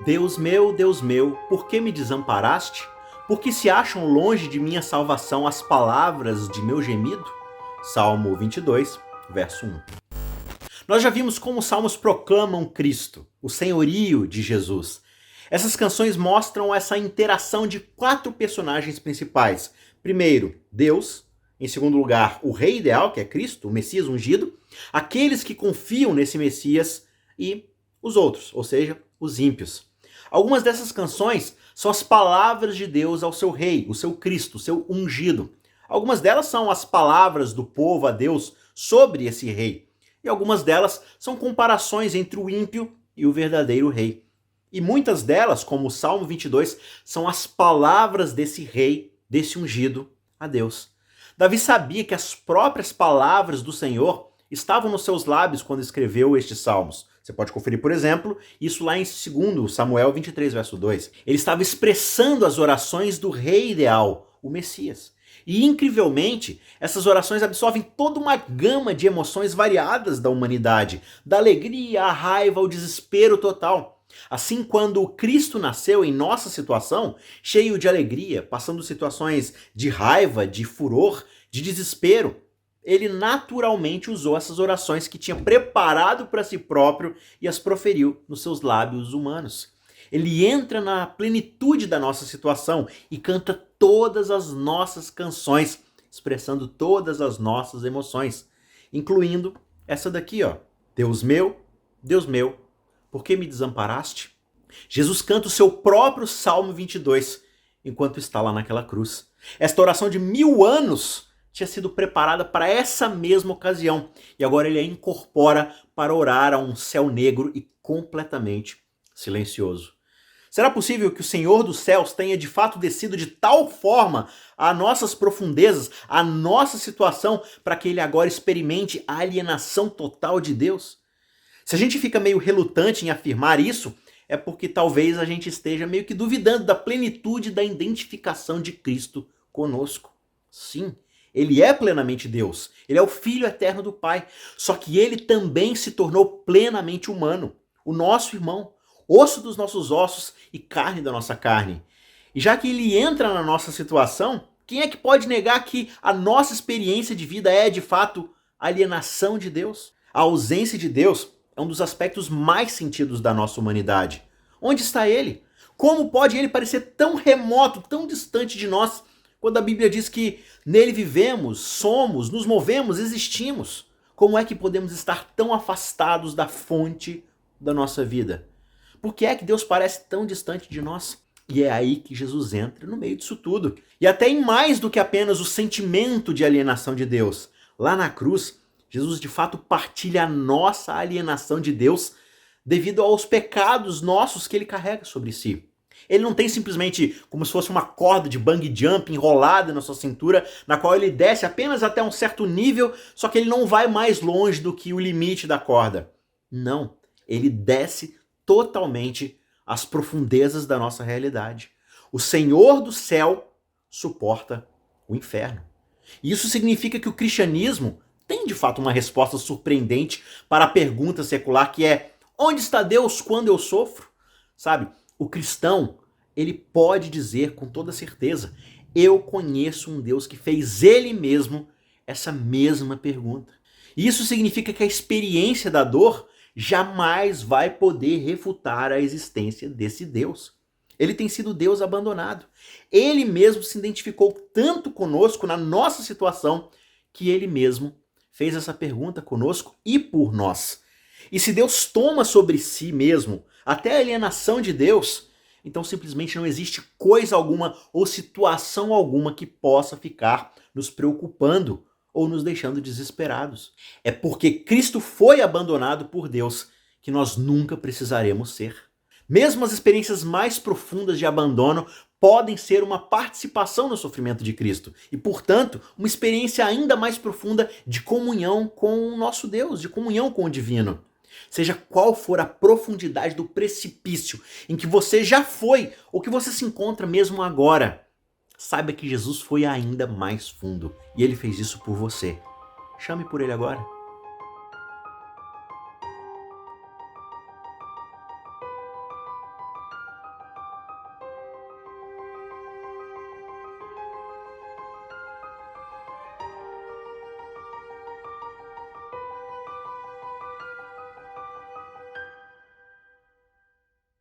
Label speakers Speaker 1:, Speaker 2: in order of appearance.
Speaker 1: Deus meu, por que me desamparaste? Por que se acham longe de minha salvação as palavras de meu gemido? Salmo 22, verso 1. Nós já vimos como os salmos proclamam Cristo, o senhorio de Jesus. Essas canções mostram essa interação de 4 personagens principais. Primeiro, Deus. Em segundo lugar, o rei ideal, que é Cristo, o Messias ungido. Aqueles que confiam nesse Messias e os outros, ou seja, os ímpios. Algumas dessas canções são as palavras de Deus ao seu rei, o seu Cristo, o seu ungido. Algumas delas são as palavras do povo a Deus sobre esse rei. E algumas delas são comparações entre o ímpio e o verdadeiro rei. E muitas delas, como o Salmo 22, são as palavras desse rei, desse ungido, a Deus. Davi sabia que as próprias palavras do Senhor estavam nos seus lábios quando escreveu estes salmos. Você pode conferir, por exemplo, isso lá em 2 Samuel 23, verso 2. Ele estava expressando as orações do rei ideal, o Messias. E, incrivelmente, essas orações absorvem toda uma gama de emoções variadas da humanidade, da alegria, à raiva, ao desespero total. Assim, quando Cristo nasceu em nossa situação, cheio de alegria, passando situações de raiva, de furor, de desespero, ele naturalmente usou essas orações que tinha preparado para si próprio e as proferiu nos seus lábios humanos. Ele entra na plenitude da nossa situação e canta todas as nossas canções, expressando todas as nossas emoções, incluindo essa daqui, ó. Deus meu, por que me desamparaste? Jesus canta o seu próprio Salmo 22, enquanto está lá naquela cruz. Esta oração de 1000 anos tinha sido preparada para essa mesma ocasião, e agora ele a incorpora para orar a um céu negro e completamente silencioso. Será possível que o Senhor dos céus tenha de fato descido de tal forma a nossas profundezas, a nossa situação, para que ele agora experimente a alienação total de Deus? Se a gente fica meio relutante em afirmar isso, é porque talvez a gente esteja meio que duvidando da plenitude da identificação de Cristo conosco. Sim, ele é plenamente Deus, ele é o Filho eterno do Pai, só que ele também se tornou plenamente humano, o nosso irmão, osso dos nossos ossos e carne da nossa carne. E já que ele entra na nossa situação, quem é que pode negar que a nossa experiência de vida é, de fato, alienação de Deus? A ausência de Deus é um dos aspectos mais sentidos da nossa humanidade. Onde está ele? Como pode ele parecer tão remoto, tão distante de nós, quando a Bíblia diz que nele vivemos, somos, nos movemos, existimos? Como é que podemos estar tão afastados da fonte da nossa vida? Por que é que Deus parece tão distante de nós? E é aí que Jesus entra no meio disso tudo. E até em mais do que apenas o sentimento de alienação de Deus. Lá na cruz, Jesus de fato partilha a nossa alienação de Deus devido aos pecados nossos que ele carrega sobre si. Ele não tem simplesmente como se fosse uma corda de bungee jump enrolada na sua cintura, na qual ele desce apenas até um certo nível, só que ele não vai mais longe do que o limite da corda. Não, ele desce totalmente às profundezas da nossa realidade. O Senhor do céu suporta o inferno. E isso significa que o cristianismo tem de fato uma resposta surpreendente para a pergunta secular que é: onde está Deus quando eu sofro? Sabe, o cristão, ele pode dizer com toda certeza: eu conheço um Deus que fez ele mesmo essa mesma pergunta. E isso significa que a experiência da dor jamais vai poder refutar a existência desse Deus. Ele tem sido Deus abandonado. Ele mesmo se identificou tanto conosco na nossa situação que ele mesmo fez essa pergunta conosco e por nós. E se Deus toma sobre si mesmo até a alienação de Deus, então simplesmente não existe coisa alguma ou situação alguma que possa ficar nos preocupando ou nos deixando desesperados. É porque Cristo foi abandonado por Deus que nós nunca precisaremos ser. Mesmo as experiências mais profundas de abandono podem ser uma participação no sofrimento de Cristo e, portanto, uma experiência ainda mais profunda de comunhão com o nosso Deus, de comunhão com o divino. Seja qual for a profundidade do precipício em que você já foi ou que você se encontra mesmo agora, saiba que Jesus foi ainda mais fundo e ele fez isso por você. Chame por ele agora.